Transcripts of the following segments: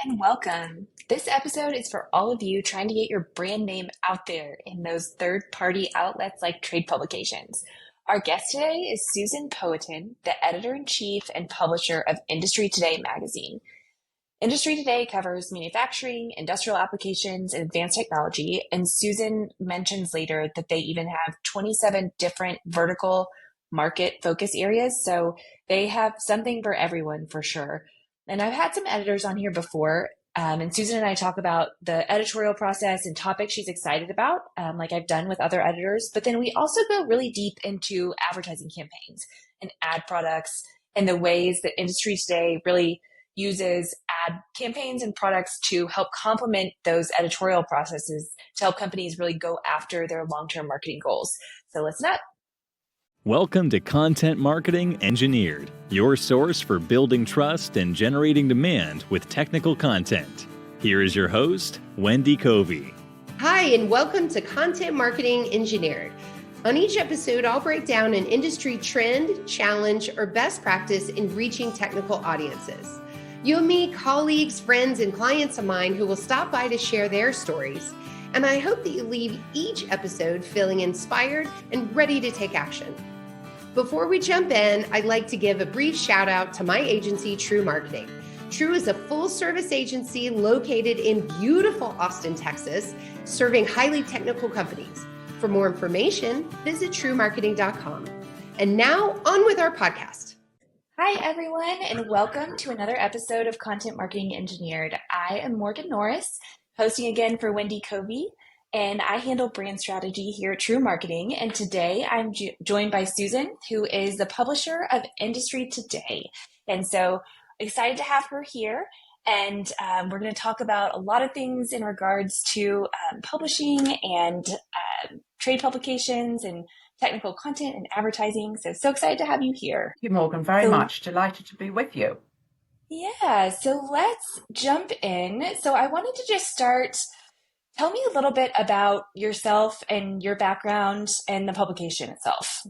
and welcome. This episode is for all of you trying to get your brand name out there in those third-party outlets like trade publications. Our guest today is Susan Poeton, the editor-in-chief and publisher of Industry Today magazine. Industry Today covers manufacturing, industrial applications, and advanced technology, and Susan mentions later that they even have 27 different vertical market focus areas, so they have something for everyone for sure. And I've had some editors on here before, and Susan and I talk about the editorial process and topics she's excited about, like I've done with other editors. But then we also go really deep into advertising campaigns and ad products and the ways that Industry Today really uses ad campaigns and products to help complement those editorial processes to help companies really go after their long-term marketing goals. So listen up. Welcome to Content Marketing Engineered, your source for building trust and generating demand with technical content. Here is your host, Wendy Covey. Hi, and welcome to Content Marketing Engineered. On each episode, I'll break down an industry trend, challenge, or best practice in reaching technical audiences. You'll meet colleagues, friends, and clients of mine who will stop by to share their stories. And I hope that you leave each episode feeling inspired and ready to take action. Before we jump in, I'd like to give a brief shout out to my agency, True Marketing. True is a full service agency located in beautiful Austin, Texas, serving highly technical companies. For more information, visit truemarketing.com. And now on with our podcast. Hi, everyone, and welcome to another episode of Content Marketing Engineered. I am Morgan Norris, hosting again for Wendy Covey, and I handle brand strategy here at True Marketing. And today I'm joined by Susan, who is the publisher of Industry Today. And so excited to have her here. And we're going to talk about a lot of things in regards to publishing and trade publications and technical content and advertising. So excited to have you here. Thank you, Morgan, very much. Delighted to be with you. Yeah, so let's jump in. So I wanted to just start, tell me a little bit about yourself and your background and the publication itself.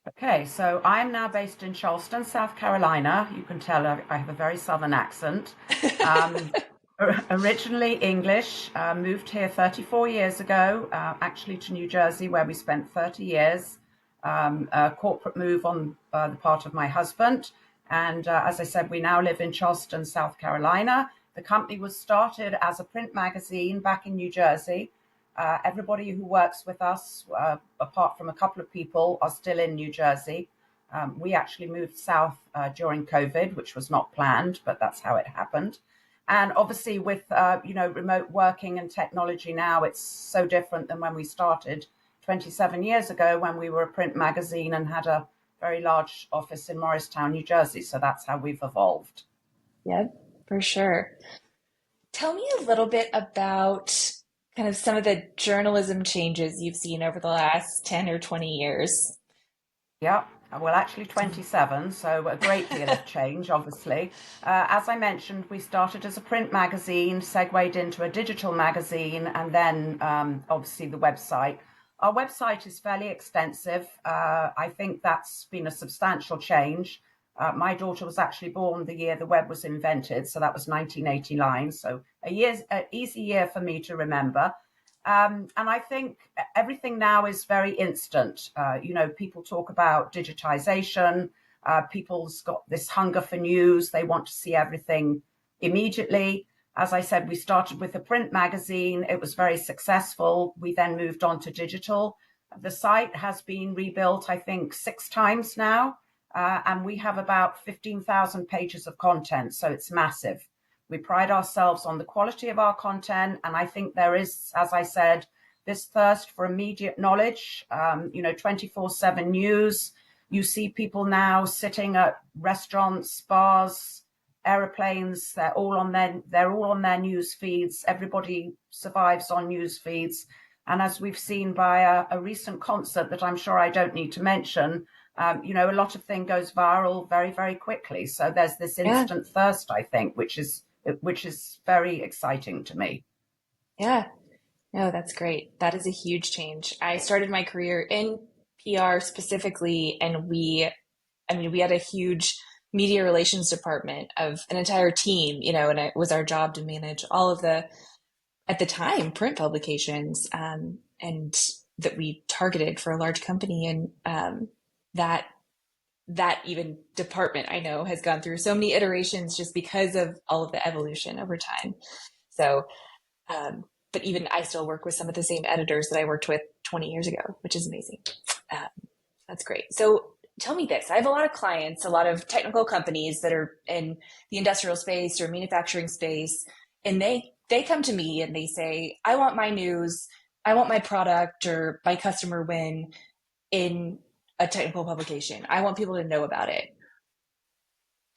Okay, so I'm now based in Charleston, South Carolina. You can tell I have a very southern accent. Originally English, moved here 34 years ago, actually to New Jersey, where we spent 30 years. A corporate move on the part of my husband. And as I said, we now live in Charleston, South Carolina. The company was started as a print magazine back in New Jersey. Everybody who works with us, apart from a couple of people, are still in New Jersey. We actually moved south during COVID, which was not planned, but that's how it happened. And obviously with, remote working and technology now, it's so different than when we started 27 years ago when we were a print magazine and had a very large office in Morristown, New Jersey. So that's how we've evolved. Yep, for sure. Tell me a little bit about kind of some of the journalism changes you've seen over the last 10 or 20 years. Yeah. Well, actually 27, so a great deal of change, obviously. As I mentioned, we started as a print magazine, segued into a digital magazine, and then obviously the website. Our website is fairly extensive. I think that's been a substantial change. My daughter was actually born the year the web was invented, so that was 1989. So an easy year for me to remember. And I think everything now is very instant. People talk about digitization. People's got this hunger for news. They want to see everything immediately. As I said, we started with a print magazine. It was very successful. We then moved on to digital. The site has been rebuilt, I think, 6 times now. And we have about 15,000 pages of content. So it's massive. We pride ourselves on the quality of our content. And I think there is, as I said, this thirst for immediate knowledge, 24/7 news. You see people now sitting at restaurants, bars, aeroplanes. They're all on their news feeds. Everybody survives on news feeds. And as we've seen by a recent concert that I'm sure I don't need to mention, a lot of things goes viral very, very quickly. So there's this instant thirst, I think, which is very exciting to me. Yeah, no, that's great. That is a huge change. I started my career in PR specifically, and we had a huge media relations department of an entire team, and it was our job to manage all of the, at the time, print publications, and that we targeted for a large company. And that that even department, I know, has gone through so many iterations just because of all of the evolution over time. So, but even I still work with some of the same editors that I worked with 20 years ago, which is amazing. Um, that's great. So tell me this. I have a lot of clients, a lot of technical companies that are in the industrial space or manufacturing space, and they come to me and they say, I want my news, I want my product or my customer win in a technical publication. I want people to know about it.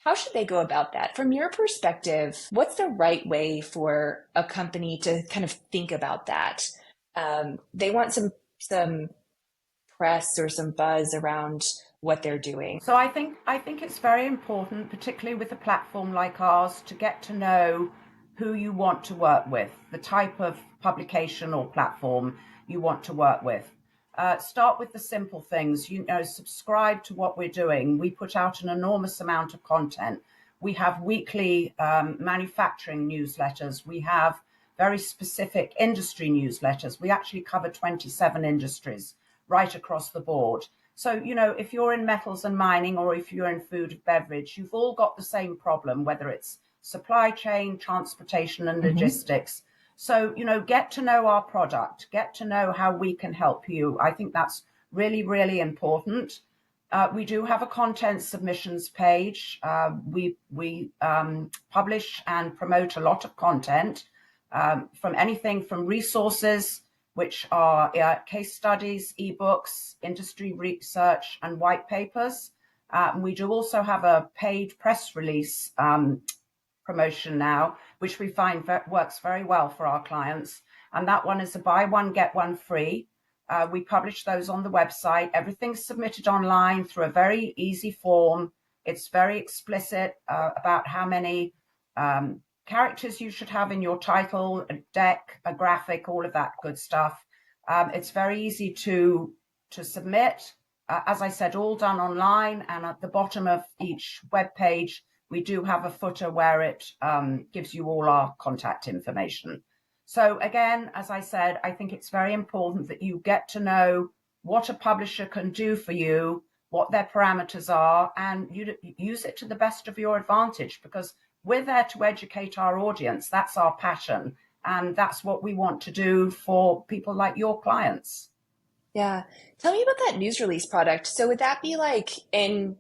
How should they go about that? From your perspective, what's the right way for a company to kind of think about that? They want some press or some buzz around what they're doing. So I think it's very important, particularly with a platform like ours, to get to know who you want to work with, the type of publication or platform you want to work with. Start with the simple things. Subscribe to what we're doing. We put out an enormous amount of content. We have weekly manufacturing newsletters. We have very specific industry newsletters. We actually cover 27 industries right across the board. So, if you're in metals and mining or if you're in food and beverage, you've all got the same problem, whether it's supply chain, transportation, and logistics. So, get to know our product, get to know how we can help you. I think that's really, really important. We do have a content submissions page. We publish and promote a lot of content from anything from resources, which are case studies, ebooks, industry research, and white papers. We do also have a paid press release promotion now, which we find works very well for our clients. And that one is a buy one, get one free. We publish those on the website. Everything's submitted online through a very easy form. It's very explicit about how many characters you should have in your title, a deck, a graphic, all of that good stuff. It's very easy to submit. As I said, all done online. And at the bottom of each web page, we do have a footer where it gives you all our contact information. So again, as I said, I think it's very important that you get to know what a publisher can do for you, what their parameters are, and you use it to the best of your advantage, because we're there to educate our audience. That's our passion. And that's what we want to do for people like your clients. Yeah. Tell me about that news release product. So would that be like in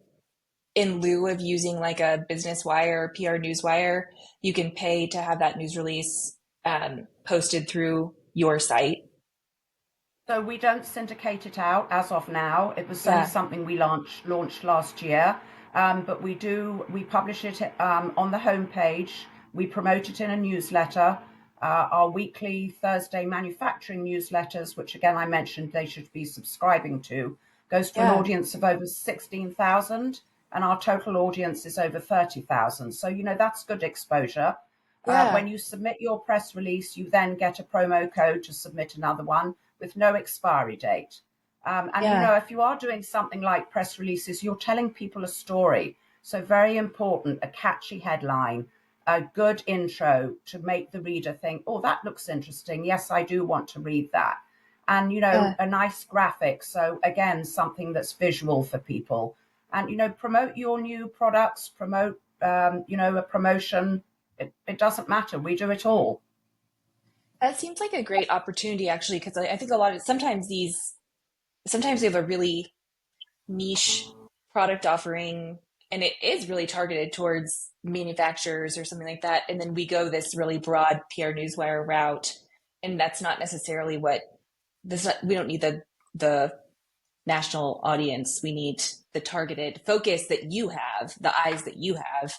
lieu of using like a Business Wire or PR Newswire, you can pay to have that news release posted through your site? So we don't syndicate it out as of now. It was only something we launched last year, but we publish it on the homepage. We promote it in a newsletter. Our weekly Thursday manufacturing newsletters, which again I mentioned they should be subscribing to, goes to an audience of over 16,000, and our total audience is over 30,000. So, that's good exposure. When you submit your press release, you then get a promo code to submit another one with no expiry date. If you are doing something like press releases, you're telling people a story. So very important, a catchy headline, a good intro to make the reader think, oh, that looks interesting. Yes, I do want to read that. And, a nice graphic. So again, something that's visual for people. And, promote your new products, promote, a promotion. It doesn't matter. We do it all. That seems like a great opportunity, actually, because I think sometimes we have a really niche product offering, and it is really targeted towards manufacturers or something like that. And then we go this really broad PR Newswire route, and that's not necessarily we don't need the national audience. We need the targeted focus that you have, the eyes that you have,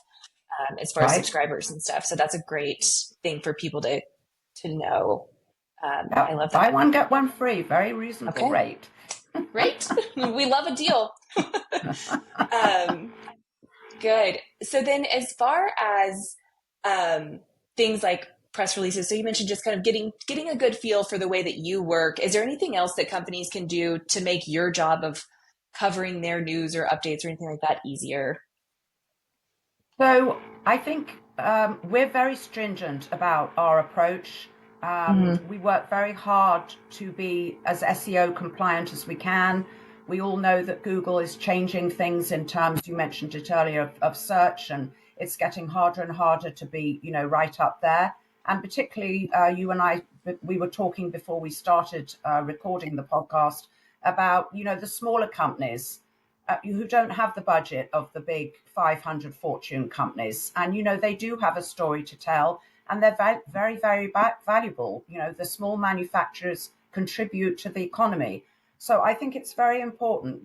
as far as subscribers and stuff. So that's a great thing for people to know. I love that. Buy one, get one free. Very reasonable rate. Great. We love a deal. Good. So then as far as things like press releases, so you mentioned just kind of getting a good feel for the way that you work. Is there anything else that companies can do to make your job of covering their news or updates or anything like that easier? So I think we're very stringent about our approach. Hmm. We work very hard to be as SEO compliant as we can. We all know that Google is changing things in terms, you mentioned it earlier, of search, and it's getting harder and harder to be, right up there. And particularly, you and I, we were talking before we started recording the podcast about, the smaller companies who don't have the budget of the big 500 fortune companies. And, they do have a story to tell, and they're very, very valuable. The small manufacturers contribute to the economy. So I think it's very important,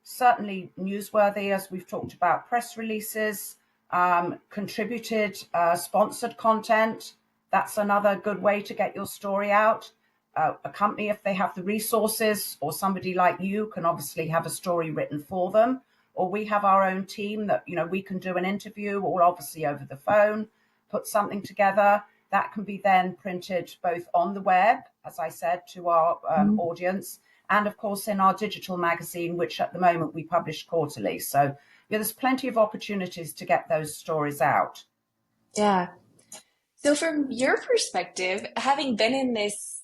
certainly newsworthy, as we've talked about, press releases, contributed, sponsored content. That's another good way to get your story out. A company, if they have the resources, or somebody like you can obviously have a story written for them, or we have our own team that, we can do an interview, or obviously over the phone, put something together that can be then printed both on the web, as I said, to our audience, and of course in our digital magazine, which at the moment we publish quarterly. So there's plenty of opportunities to get those stories out. Yeah. So from your perspective, having been in this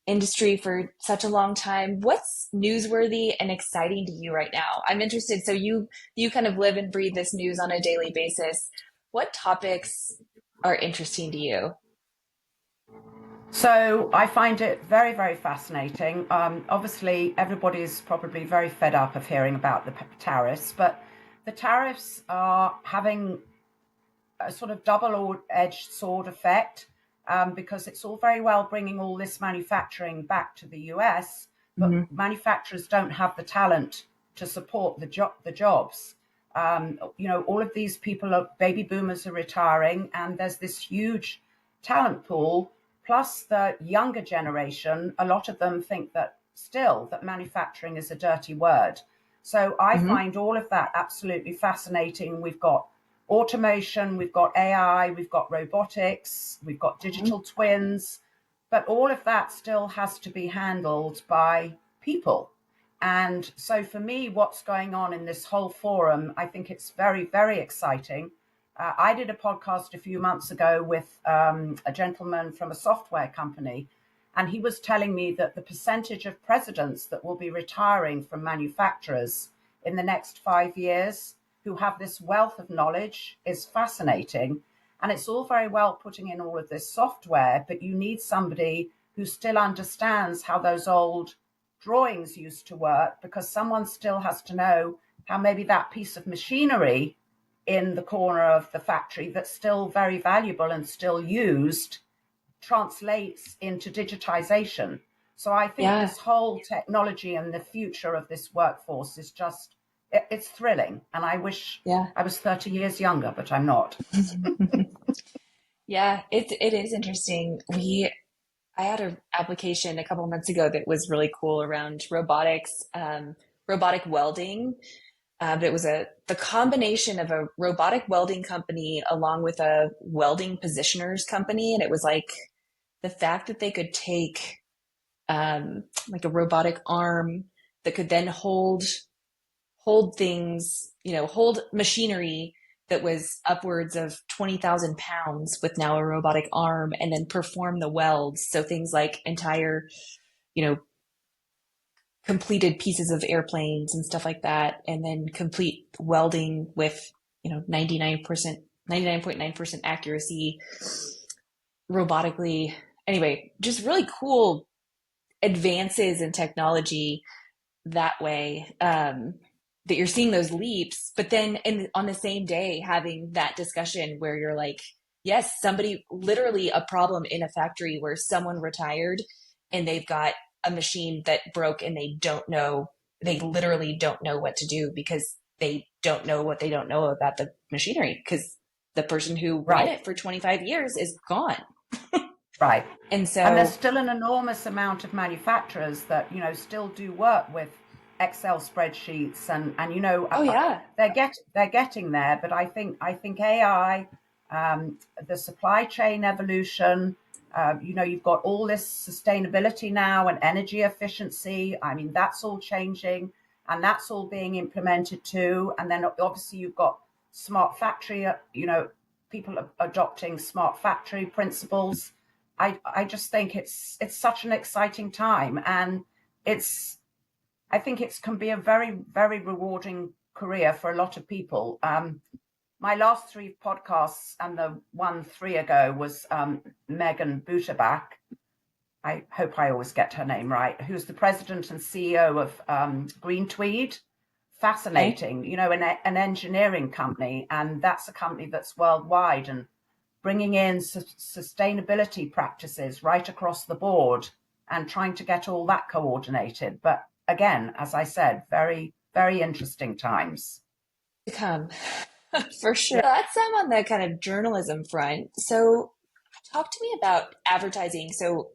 industry for such a long time, what's newsworthy and exciting to you right now? I'm interested. So you kind of live and breathe this news on a daily basis. What topics are interesting to you? So I find it very, very fascinating. Obviously, everybody's probably very fed up of hearing about the tariffs, but the tariffs are having a sort of double-edged sword effect, because it's all very well bringing all this manufacturing back to the US, but Hmm. manufacturers don't have the talent to support the jobs. All of these people are baby boomers are retiring, and there's this huge talent pool. Plus, the younger generation, a lot of them think that still that manufacturing is a dirty word. So I Hmm. find all of that absolutely fascinating. We've got automation, we've got AI, we've got robotics, we've got Hmm. digital twins, but all of that still has to be handled by people. And so for me, what's going on in this whole forum, I think it's very, very exciting. I did a podcast a few months ago with a gentleman from a software company, and he was telling me that the percentage of presidents that will be retiring from manufacturers in the next 5 years who have this wealth of knowledge is fascinating. And it's all very well putting in all of this software, but you need somebody who still understands how those old drawings used to work, because someone still has to know how maybe that piece of machinery in the corner of the factory that's still very valuable and still used translates into digitization. So I think Yeah. this whole technology and the future of this workforce is just, it's thrilling. And I wish Yeah. I was 30 years younger, but I'm not. Yeah, it is interesting. I had an application a couple of months ago that was really cool around robotics, robotic welding. It was the combination of a robotic welding company along with a welding positioners company, and it was like the fact that they could take like a robotic arm that could then hold things, hold machinery that was upwards of 20,000 pounds with now a robotic arm and then perform the welds. So things like entire, you know, completed pieces of airplanes and stuff like that, and then complete welding with, 99.9% accuracy robotically. Anyway, just really cool advances in technology that way, that you're seeing those leaps, but then on the same day having that discussion where you're like, yes, somebody literally a problem in a factory where someone retired and they've got a machine that broke and they literally don't know what to do because they don't know what they don't know about the machinery because the person who ran Right, it for 25 years is gone. right. And And there's so, still an enormous amount of manufacturers that, still do work with Excel spreadsheets, and oh yeah. they're getting there. But I think AI, the supply chain evolution, you've got all this sustainability now and energy efficiency. I mean, that's all changing, and that's all being implemented too. And then obviously you've got smart factory, people are adopting smart factory principles. I just think it's such an exciting time, and it's I think it can be a very, very rewarding career for a lot of people. My last three podcasts, and the one three ago, was Megan Butterbach. I hope I always get her name right, who's the president and CEO of Green Tweed. Okay. Fascinating, an engineering company, and that's a company that's worldwide and bringing in sustainability practices right across the board and trying to get all that coordinated. But again, as I said, very, very interesting times. To come. For sure. Yeah. That's some on the kind of journalism front. So, talk to me about advertising. So,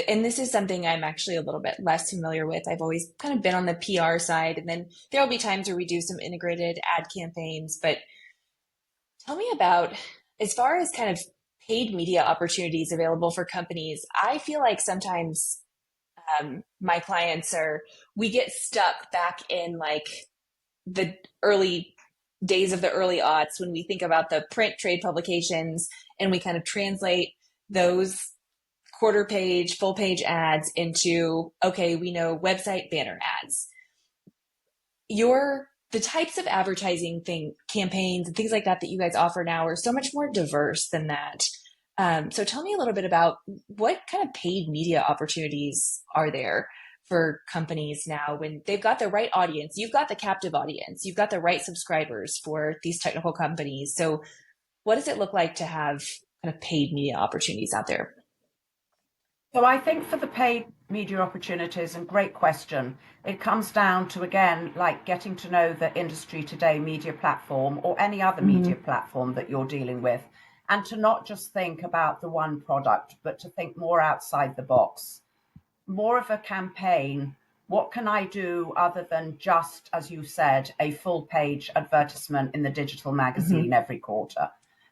and this is something I'm actually a little bit less familiar with. I've always kind of been on the PR side, and then there'll be times where we do some integrated ad campaigns. But tell me about, as far as kind of paid media opportunities available for companies, I feel like sometimes my clients we get stuck back in like the early days of the early aughts when we think about the print trade publications and we kind of translate those quarter page, full page ads into, okay, we know website banner ads. The types of advertising campaigns and things like that you guys offer now are so much more diverse than that. So tell me a little bit about what kind of paid media opportunities are there for companies now when they've got the right audience, you've got the captive audience, you've got the right subscribers for these technical companies. So what does it look like to have kind of paid media opportunities out there? So I think for the paid media opportunities, and great question, it comes down to, again, like getting to know the industry today media platform or any other media Mm-hmm. platform that you're dealing with, and to not just think about the one product, but to think more outside the box, more of a campaign. What can I do other than just, as you said, a full page advertisement in the digital Mm-hmm. magazine every quarter?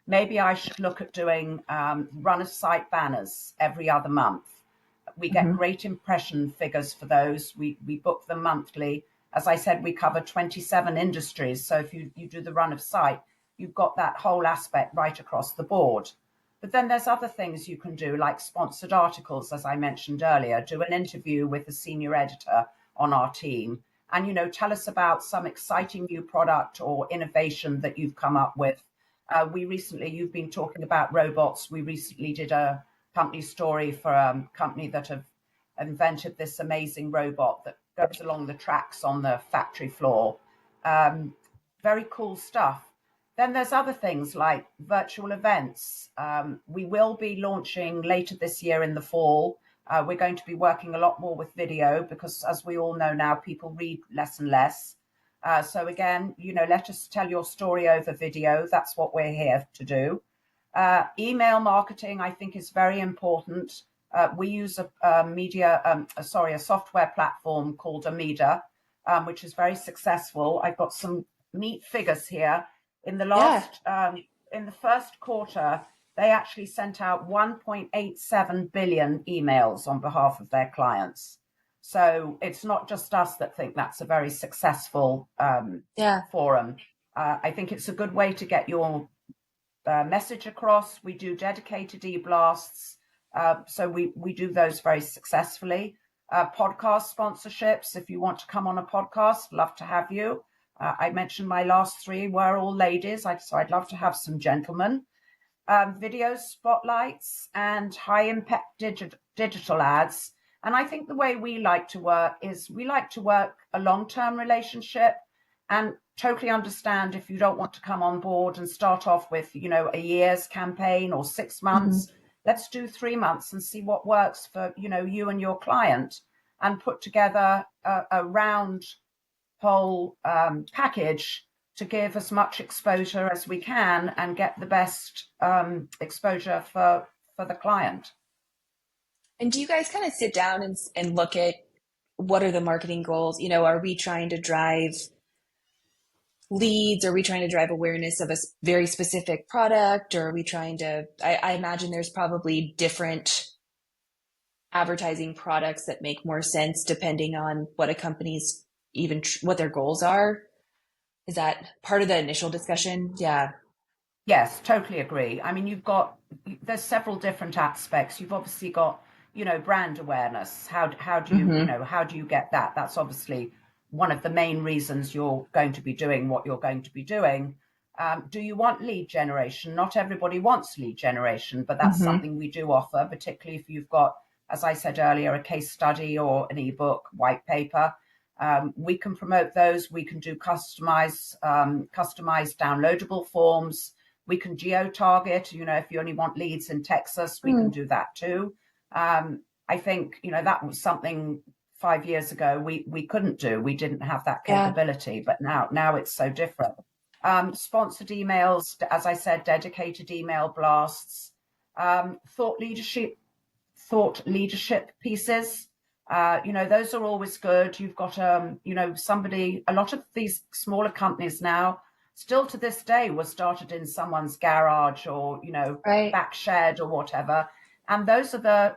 Maybe I should look at doing run of site banners every other month. We get Mm-hmm. great impression figures for those. We book them monthly. As I said, we cover 27 industries. So if you do the run of site, you've got that whole aspect right across the board. But then there's other things you can do, like sponsored articles, as I mentioned earlier. Do an interview with a senior editor on our team and, tell us about some exciting new product or innovation that you've come up with. You've been talking about robots. We recently did a company story for a company that have invented this amazing robot that goes along the tracks on the factory floor. Very cool stuff. Then there's other things like virtual events. We will be launching later this year in the fall. We're going to be working a lot more with video because, as we all know now, people read less and less. So again, let us tell your story over video. That's what we're here to do. Email marketing, I think, is very important. We use a software platform called Amida, which is very successful. I've got some neat figures here. In the Yeah. in the first quarter, they actually sent out 1.87 billion emails on behalf of their clients. So it's not just us that think that's a very successful Yeah. forum. I think it's a good way to get your message across. We do dedicated e-blasts. So we do those very successfully. Podcast sponsorships. If you want to come on a podcast, love to have you. I mentioned my last three were all ladies, so I'd love to have some gentlemen. Video spotlights and high impact digital ads. And I think the way we like to work is we like to work a long-term relationship and totally understand if you don't want to come on board and start off with, a year's campaign or 6 months. Mm-hmm. Let's do 3 months and see what works for, you and your client, and put together a round whole package to give as much exposure as we can and get the best exposure for the client. And do you guys kind of sit down and look at what are the marketing goals? Are we trying to drive leads? Are we trying to drive awareness of a very specific product? Or are we trying to, I imagine there's probably different advertising products that make more sense depending on what a company's what their goals are. Is that part of the initial discussion? Yeah. Yes, totally agree. I mean, there's several different aspects. You've obviously got, brand awareness. How do you, Hmm. how do you get that? That's obviously one of the main reasons you're going to be doing what you're going to be doing. Do you want lead generation? Not everybody wants lead generation, but that's Hmm. something we do offer, particularly if you've got, as I said earlier, a case study or an ebook, white paper. We can promote those. We can do customized downloadable forms. We can geo-target, if you only want leads in Texas, we can Mm. do that too. I think, that was something 5 years ago we couldn't do. We didn't have that Yeah. capability, but now it's so different. Sponsored emails, as I said, dedicated email blasts, thought leadership pieces. Those are always good. You've got, somebody, a lot of these smaller companies now, still to this day, were started in someone's garage or, Right. back shed or whatever. And those are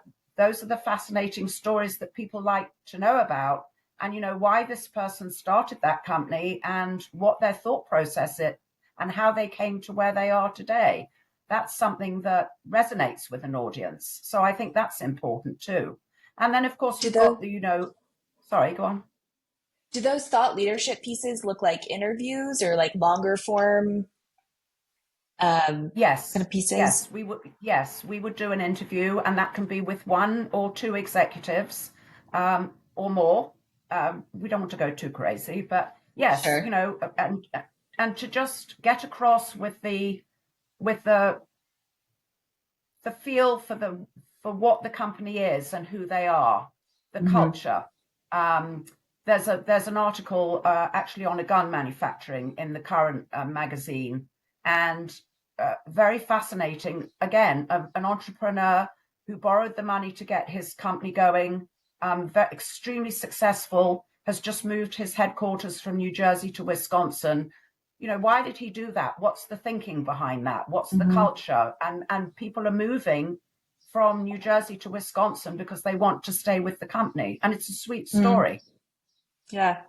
the fascinating stories that people like to know about. And, why this person started that company and what their thought process is and how they came to where they are today. That's something that resonates with an audience. So I think that's important too. And then, of course, Do you've got those sorry, go on. do those thought leadership pieces look like interviews or like longer form kind Yes, of pieces? yes, we would do an interview, and that can be with one or two executives, or more. We don't want to go too crazy, but yes, Sure. and to just get across with the feel for what the company is and who they are, the Hmm. culture. Um, there's an article actually on a gun manufacturing in the current magazine, and very fascinating. Again, an entrepreneur who borrowed the money to get his company going, extremely successful, has just moved his headquarters from New Jersey to Wisconsin. Why did he do that? What's the thinking behind that? What's the Hmm. culture? And people are moving from New Jersey to Wisconsin because they want to stay with the company, and it's a sweet Mm. story. Yeah,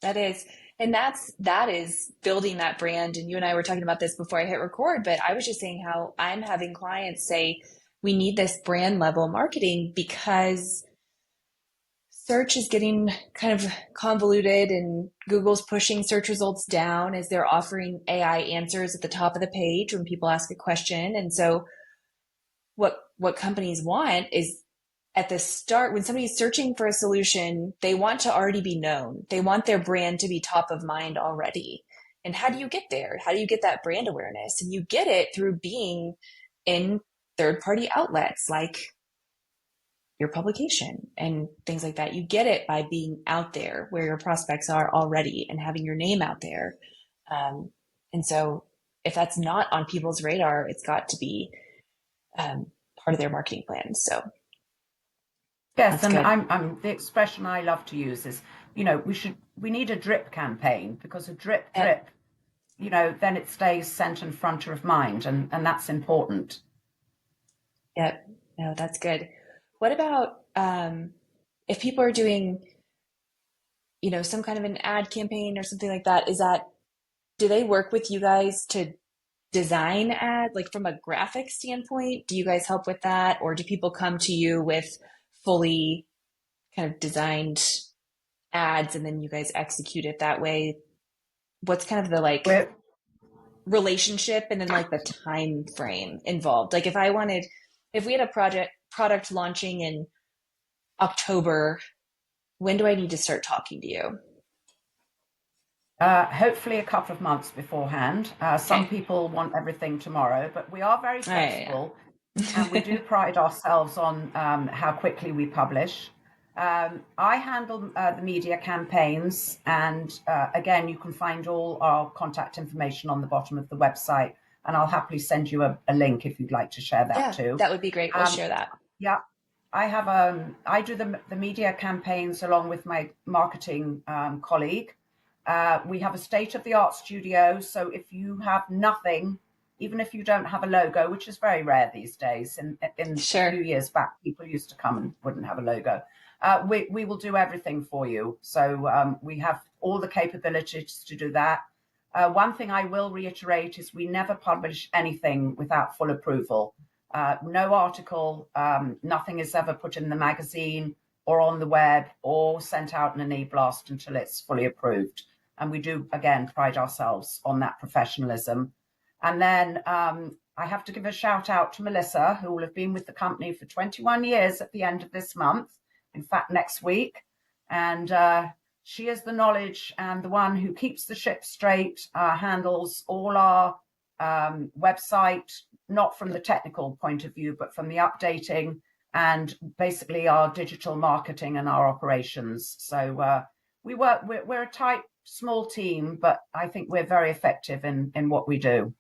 that is. And that is building that brand. And you and I were talking about this before I hit record, but I was just saying how I'm having clients say we need this brand level marketing because search is getting kind of convoluted and Google's pushing search results down as they're offering AI answers at the top of the page when people ask a question. And so what companies want is at the start when somebody's searching for a solution, they want to already be known. They want their brand to be top of mind already. And how do you get there? How do you get that brand awareness? And you get it through being in third party outlets like your publication and things like that. You get it by being out there where your prospects are already and having your name out there. And so if that's not on people's radar, it's got to be part of their marketing plan. So Yes, that's and good. I'm the expression I love to use is, we need a drip campaign, because a drip Yep. drip, then it stays center and front of mind, and that's important. Yep. No, that's good. What about if people are doing, some kind of an ad campaign or something like that? Do they work with you guys to design ad, like from a graphic standpoint? Do you guys help with that? Or do people come to you with fully kind of designed ads and then you guys execute it that way? What's kind of the like We're relationship and then like the time frame involved? Like if we had a product launching in October, when do I need to start talking to you? Hopefully a couple of months beforehand. Some Okay. people want everything tomorrow, but we are very All right. flexible, and we do pride ourselves on how quickly we publish. I handle the media campaigns, and again, you can find all our contact information on the bottom of the website, and I'll happily send you a link if you'd like to share that Yeah, too. that would be great. We'll Um, share that. yeah, I do the media campaigns along with my marketing colleague. We have a state of the art studio. So if you have nothing, even if you don't have a logo, which is very rare these days, in a few Sure. years back, people used to come and wouldn't have a logo. We will do everything for you. So we have all the capabilities to do that. One thing I will reiterate is we never publish anything without full approval. No article, nothing is ever put in the magazine or on the web or sent out in an e-blast until it's fully approved. And we do, again, pride ourselves on that professionalism. And then I have to give a shout out to Melissa, who will have been with the company for 21 years at the end of this month, in fact, next week. And she is the knowledge and the one who keeps the ship straight, handles all our website, not from the technical point of view, but from the updating and basically our digital marketing and our operations. So we're a tight, small team, but I think we're very effective in what we do.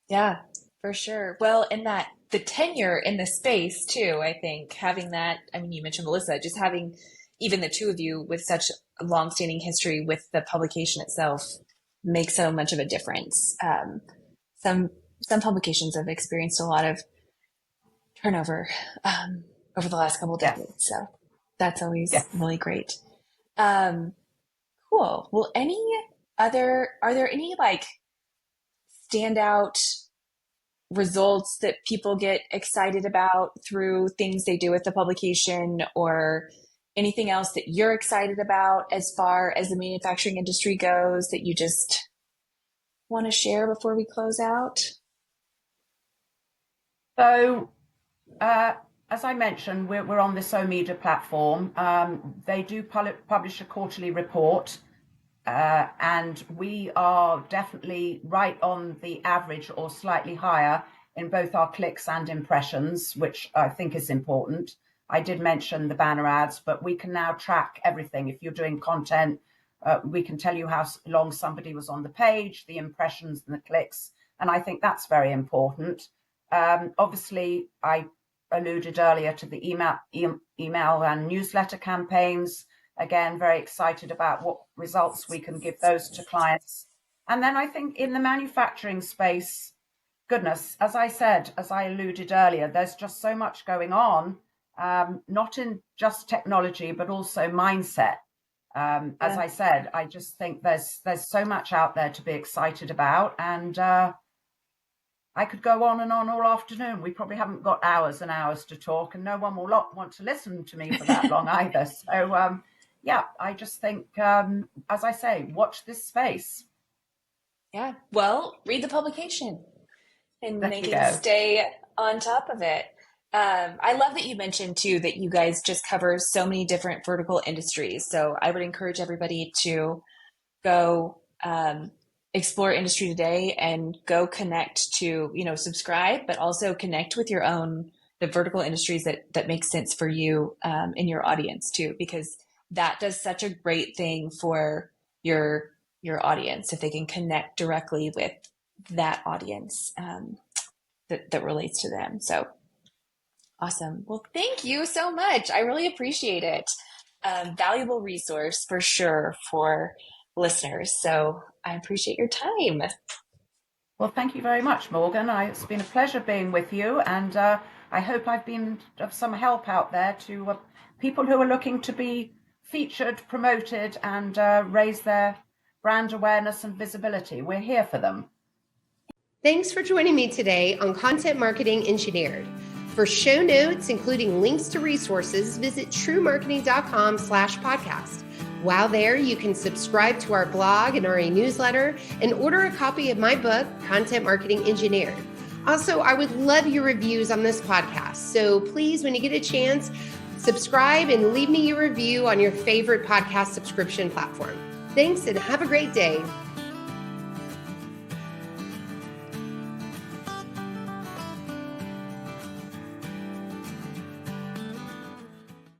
Yeah, for sure. Well, and that the tenure in the space too, I think having that, I mean, you mentioned Melissa, just having even the two of you with such a long-standing history with the publication itself makes so much of a difference. Some publications have experienced a lot of turnover over the last couple of decades, so that's always really great. Cool. Well, are there any like standout results that people get excited about through things they do with the publication, or anything else that you're excited about as far as the manufacturing industry goes that you just want to share before we close out? So, as I mentioned, we're on the SoMedia platform. They do publish a quarterly report, and we are definitely right on the average or slightly higher in both our clicks and impressions, which I think is important. I did mention the banner ads, but we can now track everything. If you're doing content, we can tell you how long somebody was on the page, the impressions and the clicks, and I think that's very important. Obviously, I alluded earlier to the email and newsletter campaigns. Again, very excited about what results we can give those to clients. And then I think in the manufacturing space, goodness, as I said, as I alluded earlier, there's just so much going on, not in just technology, but also mindset. As I said, I just think there's so much out there to be excited about. And I could go on and on all afternoon. We probably haven't got hours and hours to talk, and no one will want to listen to me for that long either. So, I just think, as I say, watch this space. Yeah, well, read the publication and they can stay on top of it. I love that you mentioned too that you guys just cover so many different vertical industries. So I would encourage everybody to go explore industry today and go connect to, subscribe, but also connect with the vertical industries that make sense for you in your audience too, because that does such a great thing for your audience if they can connect directly with that audience that relates to them. So awesome. Well, thank you so much. I really appreciate it. Valuable resource for sure for listeners. So I appreciate your time. Well, thank you very much, Morgan. It's been a pleasure being with you, and I hope I've been of some help out there to people who are looking to be featured, promoted, and raise their brand awareness and visibility. We're here for them. Thanks for joining me today on Content Marketing Engineered. For show notes, including links to resources, visit truemarketing.com/podcast. While there, you can subscribe to our blog and our e-newsletter and order a copy of my book, Content Marketing Engineered. Also, I would love your reviews on this podcast. So please, when you get a chance, subscribe and leave me your review on your favorite podcast subscription platform. Thanks and have a great day.